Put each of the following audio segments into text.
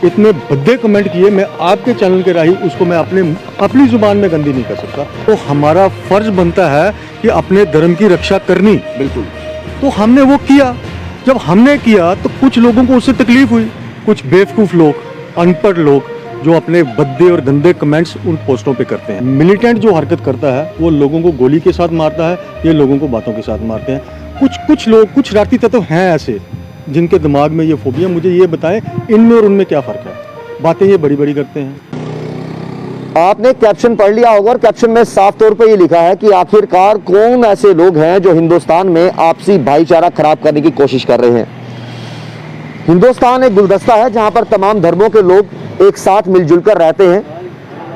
इतने भद्दे कमेंट किए, मैं आपके चैनल के राही उसको मैं अपनी ज़ुबान में गंदी नहीं कर सकता। तो हमारा फ़र्ज़ बनता है कि अपने धर्म की रक्षा करनी। बिल्कुल। तो हमने वो किया। जब हमने किया तो कुछ लोगों को उससे तकलीफ हुई, कुछ बेवकूफ़ लोग, अनपढ़ लोग जो अपने भद्दे और गंदे कमेंट्स उन पोस्टों पे करते हैं। मिलिटेंट जो हरकत करता है वो लोगों को गोली के साथ मारता है, ये लोगों को बातों के साथ मारते हैं। कुछ लोग, कुछ शरारती तत्व हैं ऐसे जिनके दिमाग में ये फोबिया। मुझे ये बताएं इनमें और उनमें क्या फ़र्क है? बातें ये बड़ी बड़ी करते हैं। आपने कैप्शन पढ़ लिया होगा और कैप्शन में साफ तौर पे ये लिखा है कि आखिरकार कौन ऐसे लोग हैं जो हिंदुस्तान में आपसी भाईचारा खराब करने की कोशिश कर रहे हैं। हिंदुस्तान एक गुलदस्ता है जहां पर तमाम धर्मों के लोग एक साथ मिलजुल कर रहते हैं,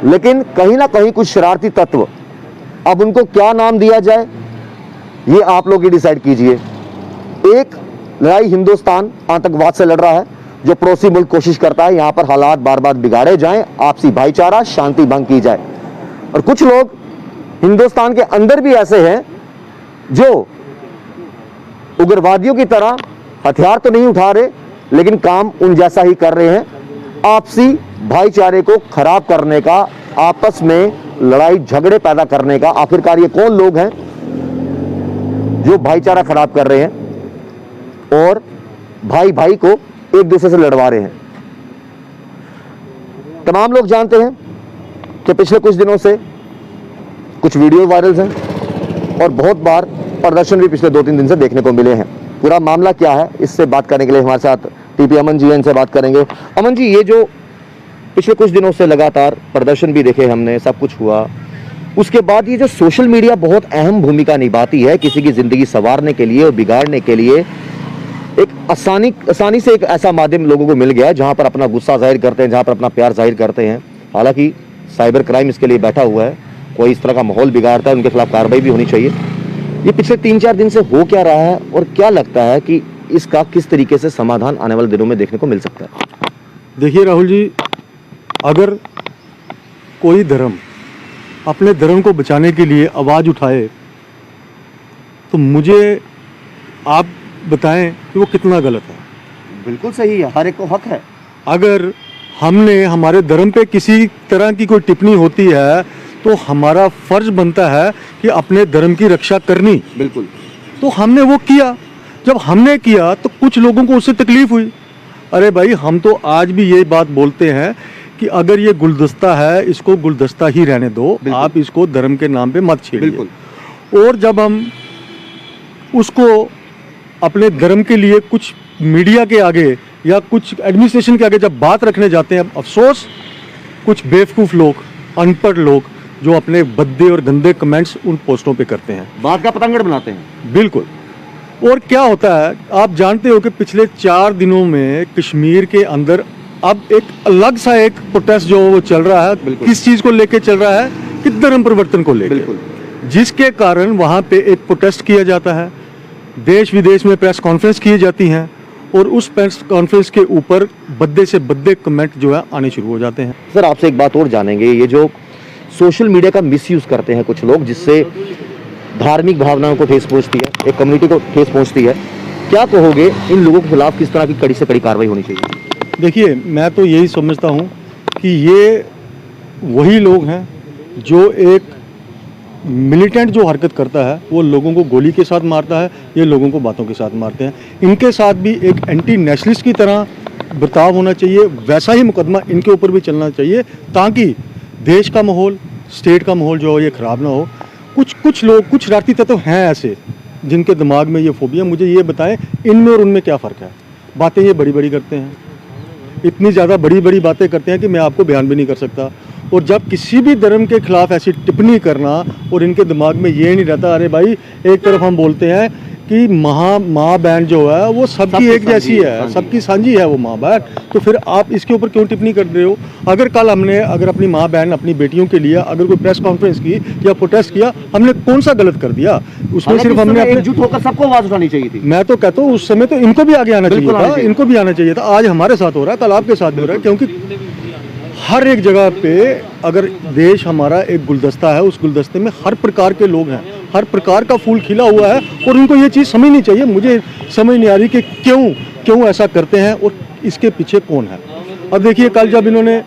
लेकिन कहीं ना कहीं कुछ शरारती तत्व, अब उनको क्या नाम दिया जाए ये आप लोग ही डिसाइड कीजिए। एक लड़ाई हिंदुस्तान आतंकवाद से लड़ रहा है, जो पड़ोसी मुल्क कोशिश करता है यहां पर हालात बार बार बिगाड़े जाएं, आपसी भाईचारा, शांति भंग की जाए। और कुछ लोग हिंदुस्तान के अंदर भी ऐसे हैं जो उग्रवादियों की तरह हथियार तो नहीं उठा रहे, लेकिन काम उन जैसा ही कर रहे हैं, आपसी भाईचारे को खराब करने का, आपस में लड़ाई झगड़े पैदा करने का। आखिरकार ये कौन लोग हैं जो भाईचारा खराब कर रहे हैं और भाई भाई को एक दूसरे से लड़वा रहे हैं? तमाम लोग जानते हैं कि पिछले कुछ दिनों से कुछ वीडियो वायरल हैं और बहुत बार प्रदर्शन भी पिछले 2-3 दिन से देखने को मिले हैं। पूरा मामला क्या है, इससे बात करने के लिए हमारे साथ टीपी अमन जी हैं, इनसे बात करेंगे। अमन जी, ये जो पिछले कुछ दिनों से लगातार प्रदर्शन भी देखे हमने, सब कुछ हुआ, उसके बाद ये जो सोशल मीडिया बहुत अहम भूमिका निभाती है किसी की ज़िंदगी संवारने के लिए और बिगाड़ने के लिए, एक आसानी से एक ऐसा माध्यम लोगों को मिल गया है जहां पर अपना गुस्सा जाहिर करते हैं, जहां पर अपना प्यार जाहिर करते हैं। हालांकि साइबर क्राइम इसके लिए बैठा हुआ है, कोई इस तरह का माहौल बिगाड़ता है उनके खिलाफ कार्रवाई भी होनी चाहिए। ये पिछले 3-4 दिन से हो क्या रहा है और क्या लगता है कि इसका किस तरीके से समाधान आने वाले दिनों में देखने को मिल सकता है? देखिए राहुल जी, अगर कोई धर्म अपने धर्म को बचाने के लिए आवाज़ उठाए तो मुझे आप बताएं कि वो कितना गलत है। बिल्कुल सही है, हर एक को हक है। अगर हमने हमारे धर्म पे किसी तरह की कोई टिप्पणी होती है तो हमारा फ़र्ज़ बनता है कि अपने धर्म की रक्षा करनी। बिल्कुल। तो हमने वो किया। जब हमने किया तो कुछ लोगों को उससे तकलीफ हुई। अरे भाई, हम तो आज भी ये बात बोलते हैं कि अगर ये गुलदस्ता है इसको गुलदस्ता ही रहने दो, आप इसको धर्म के नाम पे मत छेड़िए। बिल्कुल। और जब हम उसको अपने धर्म के लिए कुछ मीडिया के आगे या कुछ एडमिनिस्ट्रेशन के आगे जब बात रखने जाते हैं, अफसोस कुछ बेवकूफ़ लोग, अनपढ़ लोग जो अपने भद्दे और गंदे कमेंट्स उन पोस्टों पे करते हैं, बात का पतंगड़ बनाते हैं। बिल्कुल। और क्या होता है, आप जानते हो कि पिछले 4 दिनों में कश्मीर के अंदर अब एक अलग सा एक प्रोटेस्ट जो वो चल रहा है, किस चीज़ को लेके चल रहा है कि धर्म परिवर्तन को लेकर, जिसके कारण वहाँ पे एक प्रोटेस्ट किया जाता है, देश विदेश में प्रेस कॉन्फ्रेंस की जाती हैं और उस प्रेस कॉन्फ्रेंस के ऊपर भद्दे से भद्दे कमेंट जो है आने शुरू हो जाते हैं। सर, आपसे एक बात और जानेंगे, ये जो सोशल मीडिया का मिसयूज़ करते हैं कुछ लोग, जिससे धार्मिक भावनाओं को ठेस पहुंचती है, एक कम्युनिटी को ठेस पहुंचती है, क्या कहोगे इन लोगों के खिलाफ किस तरह की कड़ी से कड़ी कार्रवाई होनी चाहिए? देखिए, मैं तो यही समझता हूँ कि ये वही लोग हैं जो एक मिलिटेंट जो हरकत करता है वो लोगों को गोली के साथ मारता है, ये लोगों को बातों के साथ मारते हैं। इनके साथ भी एक एंटी नेशनलिस्ट की तरह बर्ताव होना चाहिए, वैसा ही मुकदमा इनके ऊपर भी चलना चाहिए ताकि देश का माहौल, स्टेट का माहौल जो है ये ख़राब ना हो। कुछ लोग, कुछ शरारती तत्व हैं ऐसे जिनके दिमाग में ये फोबिया। मुझे ये बताएं इनमें और उनमें क्या फ़र्क है? बातें ये बड़ी बड़ी करते हैं, इतनी ज़्यादा बड़ी बड़ी बातें करते हैं कि मैं आपको बयान भी नहीं कर सकता। और जब किसी भी धर्म के खिलाफ ऐसी टिप्पणी करना और इनके दिमाग में ये नहीं रहता, अरे भाई एक तरफ हम बोलते हैं कि माँ बहन जो है वो सबकी एक जैसी है, सबकी साझी है वो माँ बहन, तो फिर आप इसके ऊपर क्यों टिप्पणी कर रहे हो? अगर कल हमने अगर अपनी माँ बहन, अपनी बेटियों के लिए अगर कोई प्रेस कॉन्फ्रेंस की या प्रोटेस्ट किया, हमने कौन सा गलत कर दिया? उसमें सिर्फ हमने एकजुट होकर सबको आवाज़ उठानी चाहिए थी। मैं तो कहता हूँ उस समय तो इनको भी आगे आना चाहिए था, इनको भी आना चाहिए था। आज हमारे साथ हो रहा है, कल आपके साथ भी हो रहा है, क्योंकि हर एक जगह पे अगर देश हमारा एक गुलदस्ता है, उस गुलदस्ते में हर प्रकार के लोग हैं, हर प्रकार का फूल खिला हुआ है और उनको ये चीज़ समझनी चाहिए। मुझे समझ नहीं आ रही कि क्यों ऐसा करते हैं और इसके पीछे कौन है। अब देखिए कल जब इन्होंने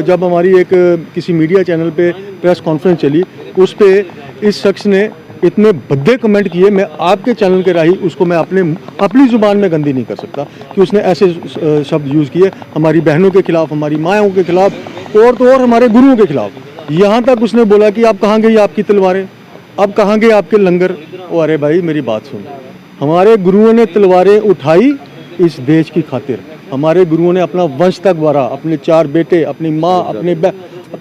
जब हमारी एक किसी मीडिया चैनल पे प्रेस कॉन्फ्रेंस चली, उस पे इस शख्स ने इतने भद्दे कमेंट किए। मैं आपके चैनल के राही उसको मैं अपनी ज़ुबान में गंदी नहीं कर सकता कि उसने ऐसे शब्द यूज़ किए हमारी बहनों के खिलाफ, हमारी माँओं के खिलाफ, और तो और हमारे गुरुओं के खिलाफ। यहाँ तक उसने बोला कि अब कहाँ गई आपकी तलवारें, अब कहाँ गए आपके लंगर। ओ अरे भाई मेरी बात सुन, हमारे गुरुओं ने तलवारें उठाई इस देश की खातिर। हमारे गुरुओं ने अपना वंश तक बारा, अपने 4 बेटे, अपनी माँ, अपने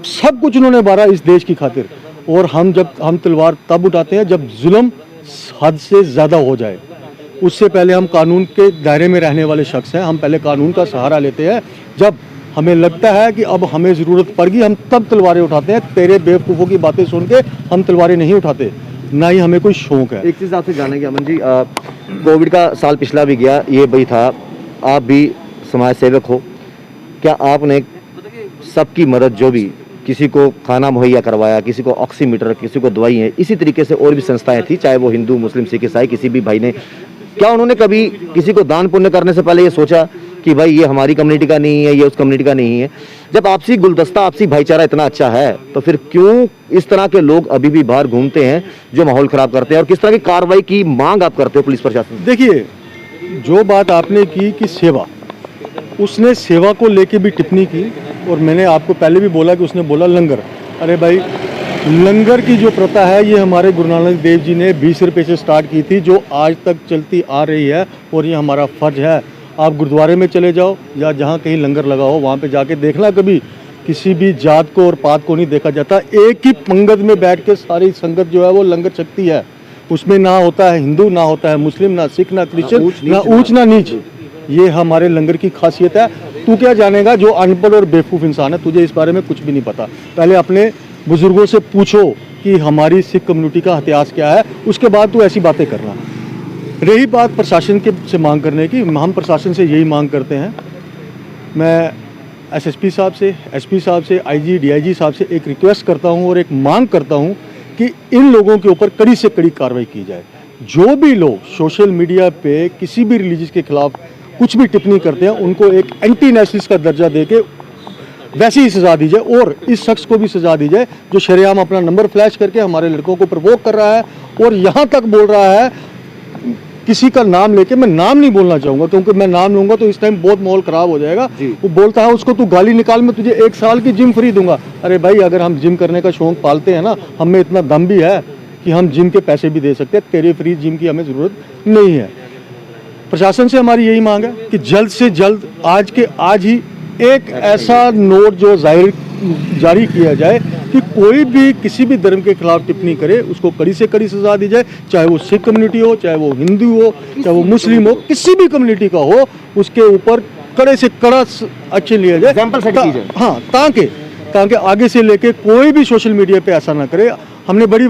सब कुछ उन्होंने बारा इस देश की खातिर। और हम तलवार तब उठाते हैं जब जुल्म हद से ज़्यादा हो जाए। उससे पहले हम कानून के दायरे में रहने वाले शख्स हैं, हम पहले कानून का सहारा लेते हैं। जब हमें लगता है कि अब हमें ज़रूरत पड़ेगी हम तब तलवारें उठाते हैं। तेरे बेवकूफ़ों की बातें सुन के हम तलवारें नहीं उठाते, ना ही हमें कोई शौक है। एक चीज़ आपसे जानेंगे अमन जी, कोविड का साल पिछला भी गया, ये भी था, आप भी समाज सेवक हो, क्या आपने सबकी मदद, जो भी किसी को खाना मुहैया करवाया, किसी को ऑक्सीमीटर, किसी को दवाइयाँ, इसी तरीके से और भी संस्थाएं थी, चाहे वो हिंदू, मुस्लिम, सिख, ईसाई, किसी भी भाई ने, क्या उन्होंने कभी किसी को दान पुण्य करने से पहले ये सोचा कि भाई ये हमारी कम्युनिटी का नहीं है, ये उस कम्युनिटी का नहीं है? जब आपसी गुलदस्ता, आपसी भाईचारा इतना अच्छा है, तो फिर क्यों इस तरह के लोग अभी भी बाहर घूमते हैं जो माहौल खराब करते हैं? और किस तरह की कार्रवाई की मांग आप करते हो पुलिस प्रशासन से? देखिए, जो बात आपने की कि सेवा, उसने सेवा को लेके भी टिप्पणी की, और मैंने आपको पहले भी बोला कि उसने बोला लंगर। अरे भाई, लंगर की जो प्रथा है ये हमारे गुरु नानक देव जी ने 20 रुपये से स्टार्ट की थी, जो आज तक चलती आ रही है, और ये हमारा फ़र्ज है। आप गुरुद्वारे में चले जाओ या जहाँ कहीं लंगर लगा हो वहाँ पे जाके देखना, कभी किसी भी जात को और पात को नहीं देखा जाता। एक ही पंगत में बैठ के सारी संगत जो है वो लंगर छकती है। उसमें ना होता है हिंदू, ना होता है मुस्लिम, ना सिख, ना क्रिश्चियन, ना ऊंच ना नीच। ये हमारे लंगर की खासियत है। तू क्या जानेगा, जो अनपढ़ और बेवकूफ़ इंसान है, तुझे इस बारे में कुछ भी नहीं पता। पहले अपने बुजुर्गों से पूछो कि हमारी सिख कम्युनिटी का इतिहास क्या है, उसके बाद तू ऐसी बातें करना। रही बात प्रशासन के से मांग करने की, हम प्रशासन से यही मांग करते हैं। मैं एसएसपी साहब से, एसपी साहब से, आईजी, डीआईजी साहब से एक रिक्वेस्ट करता हूं और एक मांग करता हूं कि इन लोगों के ऊपर कड़ी से कड़ी कार्रवाई की जाए। जो भी लोग सोशल मीडिया पे किसी भी रिलीजन के खिलाफ कुछ भी टिप्पणी करते हैं, उनको एक एंटी नेशनलिस्ट का दर्जा देके वैसी ही सज़ा दी जाए, और इस शख्स को भी सज़ा दी जाए जो शरेआम अपना नंबर फ्लैश करके हमारे लड़कों को प्रवोक कर रहा है, और यहाँ तक बोल रहा है, किसी का नाम लेके, मैं नाम नहीं बोलना चाहूँगा क्योंकि मैं नाम लूँगा तो इस टाइम बहुत माहौल ख़राब हो जाएगा। वो बोलता है उसको तू गाली निकाल, मैं तुझे 1 साल की जिम फ्री दूंगा। अरे भाई, अगर हम जिम करने का शौक पालते हैं ना, हमें इतना दम भी है कि हम जिम के पैसे भी दे सकते हैं। तेरे फ्री जिम की हमें ज़रूरत नहीं है। प्रशासन से हमारी यही मांग है कि जल्द से जल्द आज के आज ही एक ऐसा नोट जो जारी किया जाए कि कोई भी किसी भी धर्म के खिलाफ टिप्पणी करे उसको कड़ी से कड़ी सजा दी जाए, चाहे वो सिख कम्युनिटी हो, चाहे वो हिंदू हो, चाहे वो मुस्लिम हो, किसी भी कम्युनिटी का हो, उसके ऊपर कड़े से कड़ा एक्शन लिया जाए। एग्जाम्पल सेट की जाए। हाँ, ताकि आगे से लेके कोई भी सोशल मीडिया पे ऐसा ना करे। हमने बड़ी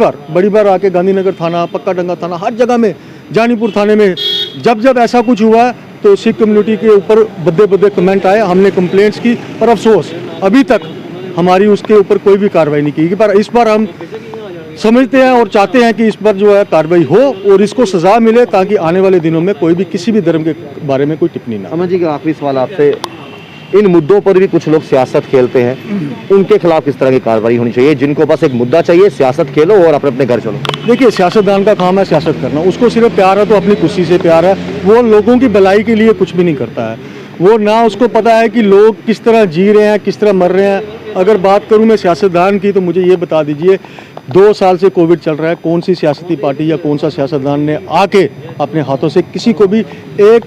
बार आके गांधीनगर थाना, पक्का डंगा थाना, हर जगह में, जानीपुर थाने में जब ऐसा कुछ हुआ तो सिख कम्युनिटी के ऊपर बद्दे कमेंट आए, हमने कंप्लेंट्स की, पर अफसोस अभी तक हमारी उसके ऊपर कोई भी कार्रवाई नहीं की। पर इस बार हम समझते हैं और चाहते हैं कि इस पर जो है कार्रवाई हो और इसको सज़ा मिले, ताकि आने वाले दिनों में कोई भी किसी भी धर्म के बारे में कोई टिप्पणी ना। अमन जी का आखिरी सवाल आपसे, इन मुद्दों पर भी कुछ लोग सियासत खेलते हैं, उनके खिलाफ किस तरह की कार्रवाई होनी चाहिए? जिनको बस एक मुद्दा चाहिए, सियासत खेलो और अपने अपने घर चलो। देखिए, सियासतदान का काम है सियासत करना, उसको सिर्फ प्यार है तो अपनी खुशी से प्यार है, वो लोगों की भलाई के लिए कुछ भी नहीं करता है। वो ना उसको पता है कि लोग किस तरह जी रहे हैं, किस तरह मर रहे हैं। अगर बात करूं मैं सियासतदान की, तो मुझे ये बता दीजिए, 2 साल से कोविड चल रहा है, कौन सी सियासती पार्टी या कौन सा सियासतदान ने आके अपने हाथों से किसी को भी एक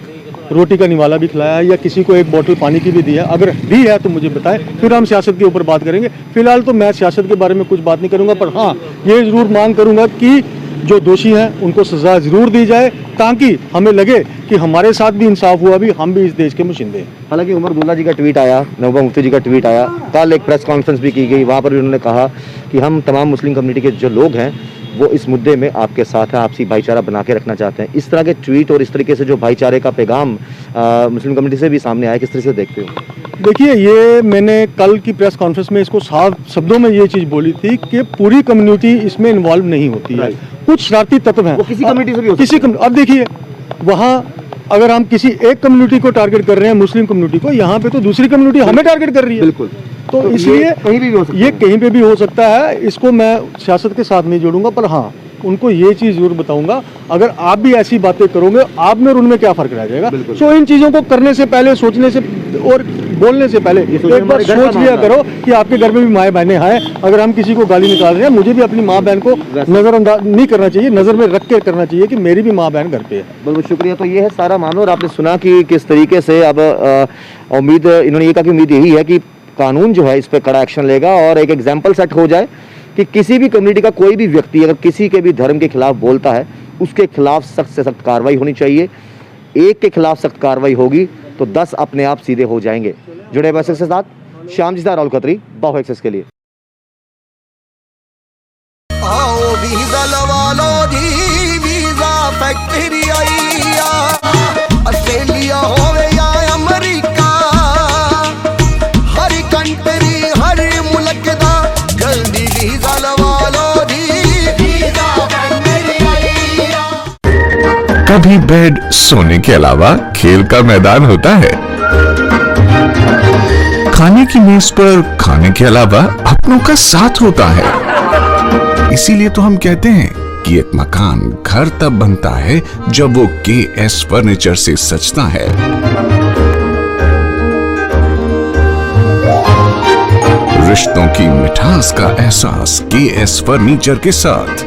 रोटी का निवाला भी खिलाया है या किसी को एक बोतल पानी की भी दी है? अगर दी है तो मुझे बताएं, फिर हम सियासत के ऊपर बात करेंगे। फिलहाल तो मैं सियासत के बारे में कुछ बात नहीं करूंगा, पर हाँ, ये ज़रूर मांग करूंगा कि जो दोषी हैं उनको सज़ा ज़रूर दी जाए, ताकि हमें लगे कि हमारे साथ भी इंसाफ हुआ, भी हम भी इस देश के मुशिंदे हैं। हालांकि उमर अब्दुल्ला जी का ट्वीट आया, महबूबा मुफ्ती जी का ट्वीट आया, कल एक प्रेस कॉन्फ्रेंस भी की गई, वहाँ पर भी उन्होंने कहा कि हम तमाम मुस्लिम कम्युनिटी के जो लोग हैं वो इस मुद्दे में आपके साथ हैं, आपसी भाईचारा बना के रखना चाहते हैं। इस तरह के ट्वीट और इस तरीके से जो भाईचारे का पैगाम मुस्लिम कम्युनिटी से भी सामने आया, किस तरह से देखते हो? देखिए, ये मैंने कल की प्रेस कॉन्फ्रेंस में इसको साफ शब्दों में ये चीज़ बोली थी कि पूरी कम्युनिटी इसमें इन्वॉल्व नहीं होती है, कुछ शरारती तत्व हैं। वो किसी कम्युनिटी से भी हो किसी अब देखिए, वहाँ अगर हम किसी एक कम्युनिटी को टारगेट कर रहे हैं, मुस्लिम कम्युनिटी को, यहाँ पे तो दूसरी कम्युनिटी हमें टारगेट कर रही है। बिल्कुल। तो ये इसलिए कहीं भी हो सकता ये है। कहीं पे भी हो सकता है। इसको मैं सियासत के साथ नहीं जोड़ूंगा, पर हाँ उनको ये चीज़ जरूर बताऊंगा, अगर आप भी ऐसी बातें करोगे, आप में और उनमें क्या फर्क रह जाएगा। बिल्कुल। सो इन चीज़ों को करने से पहले, सोचने से और बोलने से पहले एक बार हमारे घर का सोच लिया मामला करो कि आपके घर में भी माएँ बहनें हैं। अगर हम किसी को गाली निकाल रहे हैं, मुझे भी अपनी माँ बहन को नज़रअंदाज नहीं करना चाहिए, नज़र में रख के करना चाहिए कि मेरी भी माँ बहन घर पे है। बहुत बहुत शुक्रिया। तो ये है सारा मामला, और आपने सुना कि किस तरीके से अब उम्मीद, इन्होंने ये कहा कि उम्मीद यही है कि कानून जो है इस पर कड़ा एक्शन लेगा और एक एग्जाम्पल सेट हो जाए कि किसी भी कम्युनिटी का कोई भी व्यक्ति अगर किसी के भी धर्म के खिलाफ बोलता है, उसके खिलाफ सख्त से सख्त कार्रवाई होनी चाहिए। एक के खिलाफ सख्त कार्रवाई होगी तो 10 अपने आप सीधे हो जाएंगे। जुड़े बस के साथ श्याम जी राहुल खत्री, बाहु एक्सेस के लिए। आओ वीज़ा लवा लो जी, वीज़ा फैक्ट्री आई आ। ऑस्ट्रेलिया होवे या अमेरिका, हर कंट्री हर मुल्क दा जल्दी वीज़ा लवा लो जी, वीज़ा फैक्ट्री आई आ। कभी बेड सोने के अलावा खेल का मैदान होता है, खाने की मेज पर खाने के अलावा अपनों का साथ होता है। इसीलिए तो हम कहते हैं कि एक मकान घर तब बनता है जब वो KS फर्नीचर से सजता है। रिश्तों की मिठास का एहसास KS फर्नीचर के साथ।